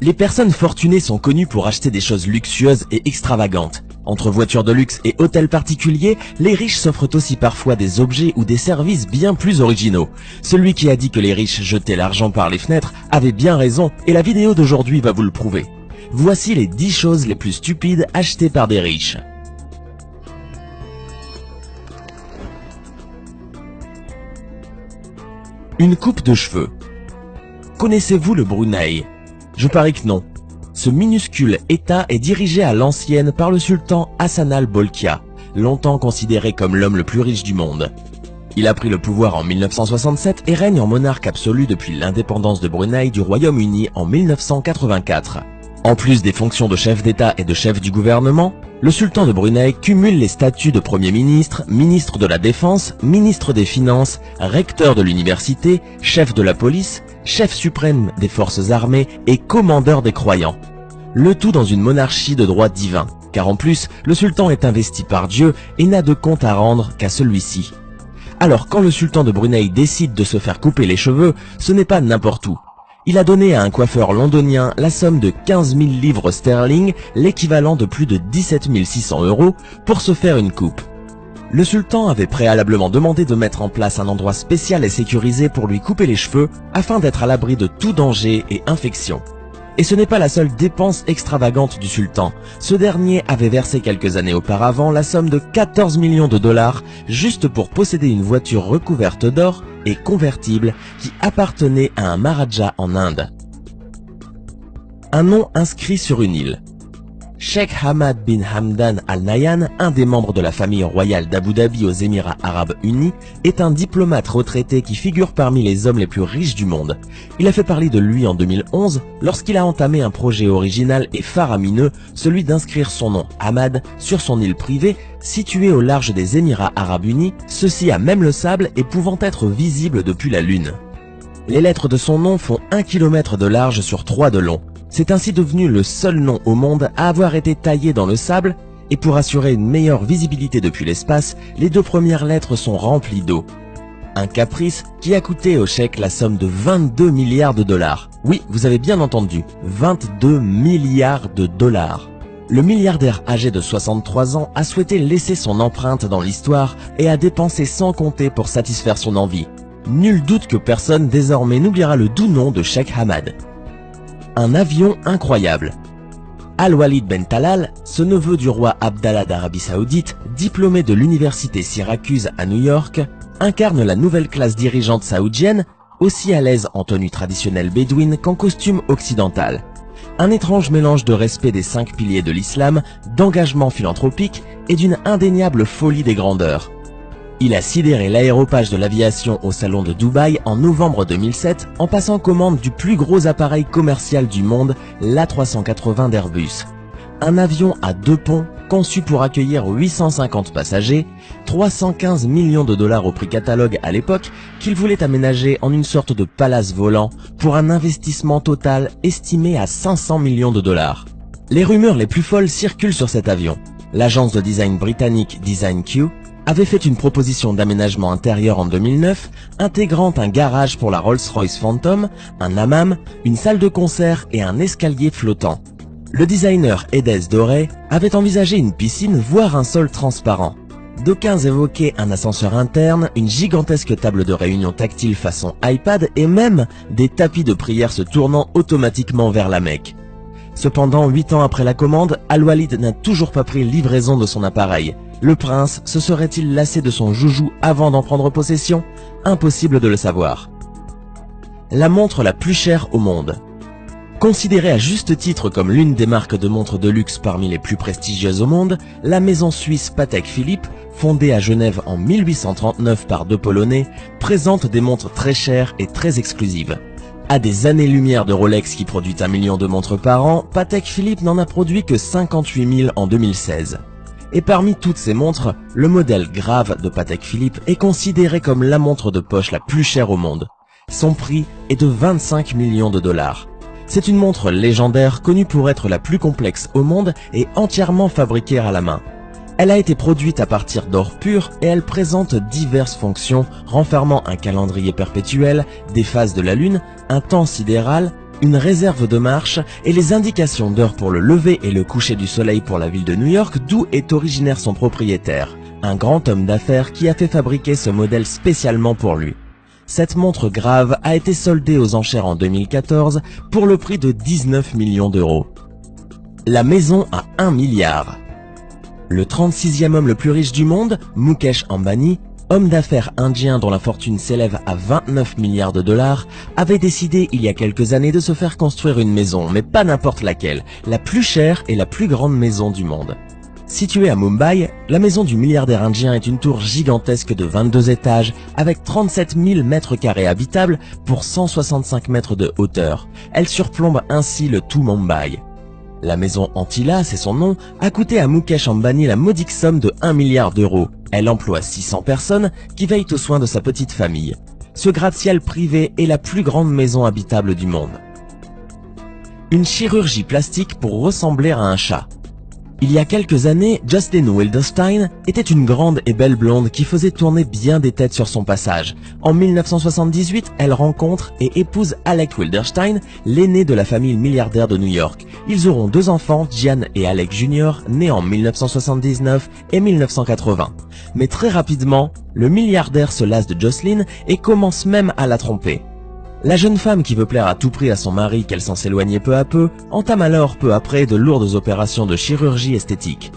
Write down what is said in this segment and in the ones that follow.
Les personnes fortunées sont connues pour acheter des choses luxueuses et extravagantes. Entre voitures de luxe et hôtels particuliers, les riches s'offrent aussi parfois des objets ou des services bien plus originaux. Celui qui a dit que les riches jetaient l'argent par les fenêtres avait bien raison et la vidéo d'aujourd'hui va vous le prouver. Voici les 10 choses les plus stupides achetées par des riches. Une coupe de cheveux. Connaissez-vous le Brunei? Je parie que non. Ce minuscule État est dirigé à l'ancienne par le sultan Hassanal Bolkiah, longtemps considéré comme l'homme le plus riche du monde. Il a pris le pouvoir en 1967 et règne en monarque absolu depuis l'indépendance de Brunei du Royaume-Uni en 1984. En plus des fonctions de chef d'État et de chef du gouvernement, le sultan de Brunei cumule les statuts de Premier ministre, ministre de la Défense, ministre des Finances, recteur de l'université, chef de la police, chef suprême des forces armées et commandeur des croyants. Le tout dans une monarchie de droit divin, car en plus, le sultan est investi par Dieu et n'a de compte à rendre qu'à celui-ci. Alors quand le sultan de Brunei décide de se faire couper les cheveux, ce n'est pas n'importe où. Il a donné à un coiffeur londonien la somme de 15 000 livres sterling, l'équivalent de plus de 17 600 €, pour se faire une coupe. Le sultan avait préalablement demandé de mettre en place un endroit spécial et sécurisé pour lui couper les cheveux, afin d'être à l'abri de tout danger et infection. Et ce n'est pas la seule dépense extravagante du sultan. Ce dernier avait versé quelques années auparavant la somme de 14 millions de dollars juste pour posséder une voiture recouverte d'or et convertible qui appartenait à un Maharaja en Inde. Un nom inscrit sur une île. Sheikh Hamad bin Hamdan Al Nahyan, un des membres de la famille royale d'Abu Dhabi aux Émirats Arabes Unis, est un diplomate retraité qui figure parmi les hommes les plus riches du monde. Il a fait parler de lui en 2011 lorsqu'il a entamé un projet original et faramineux, celui d'inscrire son nom Hamad sur son île privée située au large des Émirats Arabes Unis, ceci à même le sable et pouvant être visible depuis la Lune. Les lettres de son nom font 1 km de large sur 3 de long. C'est ainsi devenu le seul nom au monde à avoir été taillé dans le sable, et pour assurer une meilleure visibilité depuis l'espace, les 2 premières lettres sont remplies d'eau. Un caprice qui a coûté au cheikh la somme de 22 milliards de dollars. Oui, vous avez bien entendu, 22 milliards de dollars. Le milliardaire âgé de 63 ans a souhaité laisser son empreinte dans l'histoire et a dépensé sans compter pour satisfaire son envie. Nul doute que personne désormais n'oubliera le doux nom de Sheikh Hamad. Un avion incroyable. Al-Walid Ben Talal, ce neveu du roi Abdallah d'Arabie Saoudite, diplômé de l'université Syracuse à New York, incarne la nouvelle classe dirigeante saoudienne, aussi à l'aise en tenue traditionnelle bédouine qu'en costume occidental. Un étrange mélange de respect des 5 piliers de l'islam, d'engagement philanthropique et d'une indéniable folie des grandeurs. Il a sidéré l'aéropage de l'aviation au salon de Dubaï en novembre 2007 en passant commande du plus gros appareil commercial du monde, l'A380 d'Airbus. Un avion à 2 ponts conçu pour accueillir 850 passagers, 315 millions de dollars au prix catalogue à l'époque, qu'il voulait aménager en une sorte de palace volant pour un investissement total estimé à 500 millions de dollars. Les rumeurs les plus folles circulent sur cet avion. L'agence de design britannique Design Q avait fait une proposition d'aménagement intérieur en 2009, intégrant un garage pour la Rolls-Royce Phantom, un hammam, une salle de concert et un escalier flottant. Le designer Edez Doré avait envisagé une piscine, voire un sol transparent. D'aucuns évoquaient un ascenseur interne, une gigantesque table de réunion tactile façon iPad et même des tapis de prière se tournant automatiquement vers la Mecque. Cependant, 8 ans après la commande, Al-Walid n'a toujours pas pris livraison de son appareil. Le prince se serait-il lassé de son joujou avant d'en prendre possession? Impossible de le savoir. La montre la plus chère au monde. Considérée à juste titre comme l'une des marques de montres de luxe parmi les plus prestigieuses au monde, la maison suisse Patek Philippe, fondée à Genève en 1839 par 2 Polonais, présente des montres très chères et très exclusives. À des années-lumière de Rolex qui produit 1 million de montres par an, Patek Philippe n'en a produit que 58 000 en 2016. Et parmi toutes ces montres, le modèle Grave de Patek Philippe est considéré comme la montre de poche la plus chère au monde. Son prix est de 25 millions de dollars. C'est une montre légendaire connue pour être la plus complexe au monde et entièrement fabriquée à la main. Elle a été produite à partir d'or pur et elle présente diverses fonctions renfermant un calendrier perpétuel, des phases de la Lune, un temps sidéral, une réserve de marche et les indications d'heure pour le lever et le coucher du soleil pour la ville de New York, d'où est originaire son propriétaire, un grand homme d'affaires qui a fait fabriquer ce modèle spécialement pour lui. Cette montre grave a été soldée aux enchères en 2014 pour le prix de 19 millions d'euros. La maison à 1 milliard. Le 36e homme le plus riche du monde, Mukesh Ambani, homme d'affaires indien dont la fortune s'élève à 29 milliards de dollars, avait décidé il y a quelques années de se faire construire une maison, mais pas n'importe laquelle, la plus chère et la plus grande maison du monde. Située à Mumbai, la maison du milliardaire indien est une tour gigantesque de 22 étages avec 37 000 mètres carrés habitables pour 165 mètres de hauteur. Elle surplombe ainsi le tout Mumbai. La maison Antilla, c'est son nom, a coûté à Mukesh Ambani la modique somme de 1 milliard d'euros. Elle emploie 600 personnes qui veillent aux soins de sa petite famille. Ce gratte-ciel privé est la plus grande maison habitable du monde. Une chirurgie plastique pour ressembler à un chat. Il y a quelques années, Jocelyn Wildenstein était une grande et belle blonde qui faisait tourner bien des têtes sur son passage. En 1978, elle rencontre et épouse Alec Wildenstein, l'aîné de la famille milliardaire de New York. Ils auront 2 enfants, Gian et Alec Jr., nés en 1979 et 1980. Mais très rapidement, le milliardaire se lasse de Jocelyn et commence même à la tromper. La jeune femme qui veut plaire à tout prix à son mari qu'elle s'en s'éloigner peu à peu, entame alors peu après de lourdes opérations de chirurgie esthétique.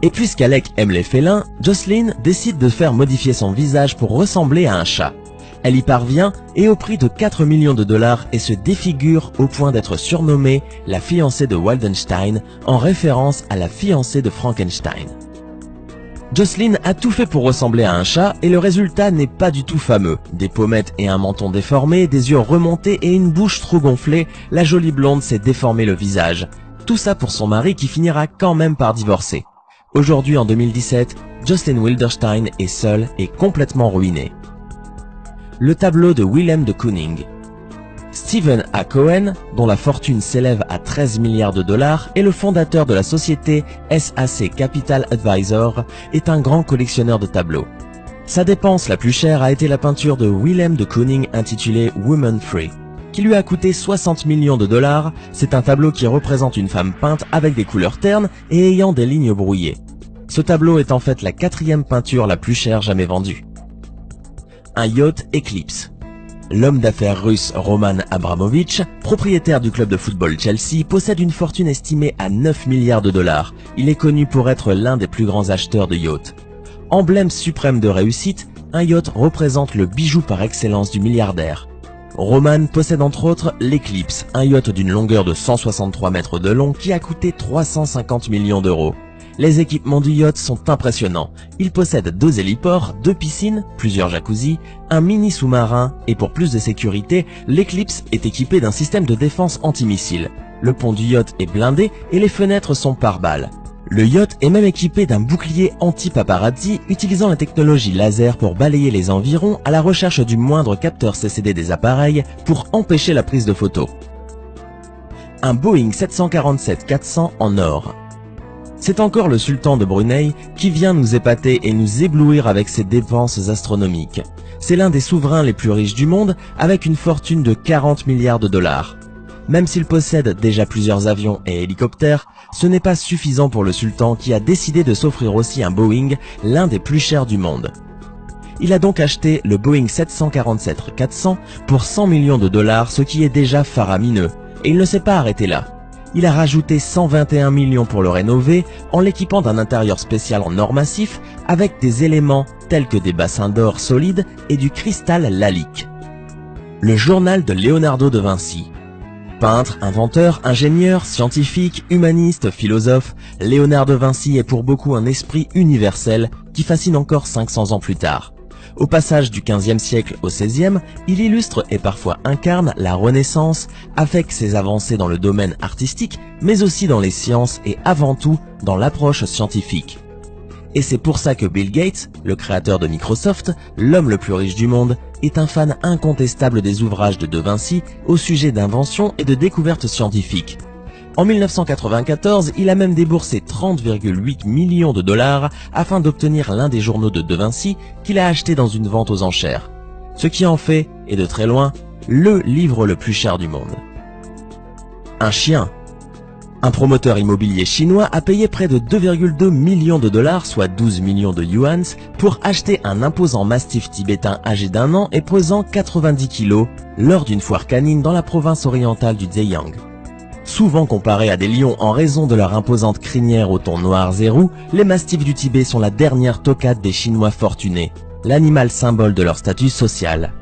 Et puisqu'Alec aime les félins, Jocelyn décide de faire modifier son visage pour ressembler à un chat. Elle y parvient et au prix de 4 millions de dollars et se défigure au point d'être surnommée la fiancée de Wildenstein en référence à la fiancée de Frankenstein. Jocelyn a tout fait pour ressembler à un chat et le résultat n'est pas du tout fameux. Des pommettes et un menton déformé, des yeux remontés et une bouche trop gonflée, la jolie blonde s'est déformé le visage. Tout ça pour son mari qui finira quand même par divorcer. Aujourd'hui en 2017, Jocelyn Wildenstein est seule et complètement ruinée. Le tableau de Willem de Kooning. Stephen A. Cohen, dont la fortune s'élève à 13 milliards de dollars, est le fondateur de la société SAC Capital Advisor, est un grand collectionneur de tableaux. Sa dépense la plus chère a été la peinture de Willem de Kooning intitulée Woman Free, qui lui a coûté 60 millions de dollars. C'est un tableau qui représente une femme peinte avec des couleurs ternes et ayant des lignes brouillées. Ce tableau est en fait la 4e peinture la plus chère jamais vendue. Un yacht Eclipse. L'homme d'affaires russe Roman Abramovich, propriétaire du club de football Chelsea, possède une fortune estimée à 9 milliards de dollars. Il est connu pour être l'un des plus grands acheteurs de yachts. Emblème suprême de réussite, un yacht représente le bijou par excellence du milliardaire. Roman possède entre autres l'Eclipse, un yacht d'une longueur de 163 mètres de long qui a coûté 350 millions d'euros. Les équipements du yacht sont impressionnants. Il possède 2 héliports, 2 piscines, plusieurs jacuzzis, un mini sous-marin et pour plus de sécurité, l'Eclipse est équipé d'un système de défense antimissile. Le pont du yacht est blindé et les fenêtres sont pare-balles. Le yacht est même équipé d'un bouclier anti-paparazzi utilisant la technologie laser pour balayer les environs à la recherche du moindre capteur CCD des appareils pour empêcher la prise de photos. Un Boeing 747-400 en or. C'est encore le sultan de Brunei qui vient nous épater et nous éblouir avec ses dépenses astronomiques. C'est l'un des souverains les plus riches du monde avec une fortune de 40 milliards de dollars. Même s'il possède déjà plusieurs avions et hélicoptères, ce n'est pas suffisant pour le sultan qui a décidé de s'offrir aussi un Boeing, l'un des plus chers du monde. Il a donc acheté le Boeing 747-400 pour 100 millions de dollars, ce qui est déjà faramineux. Et il ne s'est pas arrêté là. Il a rajouté 121 millions pour le rénover en l'équipant d'un intérieur spécial en or massif avec des éléments tels que des bassins d'or solides et du cristal lalique. Le journal de Leonardo de Vinci. Peintre, inventeur, ingénieur, scientifique, humaniste, philosophe, Léonard de Vinci est pour beaucoup un esprit universel qui fascine encore 500 ans plus tard. Au passage du XVe siècle au XVIe, il illustre et parfois incarne la Renaissance avec ses avancées dans le domaine artistique, mais aussi dans les sciences et avant tout dans l'approche scientifique. Et c'est pour ça que Bill Gates, le créateur de Microsoft, l'homme le plus riche du monde, est un fan incontestable des ouvrages de De Vinci au sujet d'inventions et de découvertes scientifiques. En 1994, il a même déboursé 30,8 millions de dollars afin d'obtenir l'un des journaux de De Vinci qu'il a acheté dans une vente aux enchères. Ce qui en fait, et de très loin, le livre le plus cher du monde. Un chien. Un promoteur immobilier chinois a payé près de 2,2 millions de dollars, soit 12 millions de yuans, pour acheter un imposant mastif tibétain âgé d'1 an et pesant 90 kilos lors d'une foire canine dans la province orientale du Zhejiang. Souvent comparés à des lions en raison de leur imposante crinière au ton noir et roux, les mastifs du Tibet sont la dernière toquade des Chinois fortunés, l'animal symbole de leur statut social.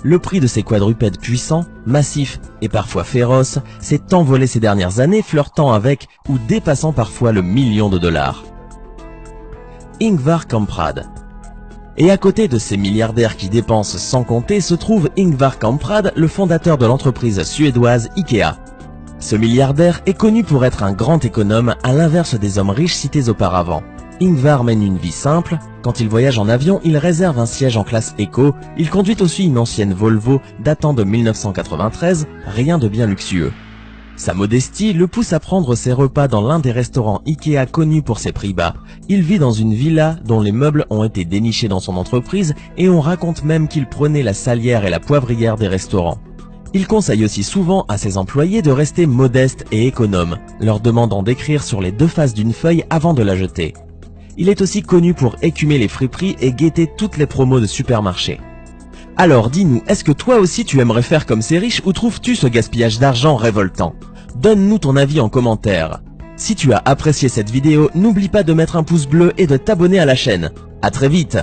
Le prix de ces quadrupèdes puissants, massifs et parfois féroces s'est envolé ces dernières années, flirtant avec ou dépassant parfois le million de dollars. Ingvar Kamprad. Et à côté de ces milliardaires qui dépensent sans compter se trouve Ingvar Kamprad, le fondateur de l'entreprise suédoise Ikea. Ce milliardaire est connu pour être un grand économe à l'inverse des hommes riches cités auparavant. Ingvar mène une vie simple. Quand il voyage en avion, il réserve un siège en classe éco. Il conduit aussi une ancienne Volvo datant de 1993, rien de bien luxueux. Sa modestie le pousse à prendre ses repas dans l'un des restaurants Ikea connus pour ses prix bas. Il vit dans une villa dont les meubles ont été dénichés dans son entreprise et on raconte même qu'il prenait la salière et la poivrière des restaurants. Il conseille aussi souvent à ses employés de rester modestes et économes, leur demandant d'écrire sur les 2 faces d'une feuille avant de la jeter. Il est aussi connu pour écumer les friperies et guetter toutes les promos de supermarchés. Alors dis-nous, est-ce que toi aussi tu aimerais faire comme ces riches ou trouves-tu ce gaspillage d'argent révoltant? Donne-nous ton avis en commentaire. Si tu as apprécié cette vidéo, n'oublie pas de mettre un pouce bleu et de t'abonner à la chaîne. À très vite!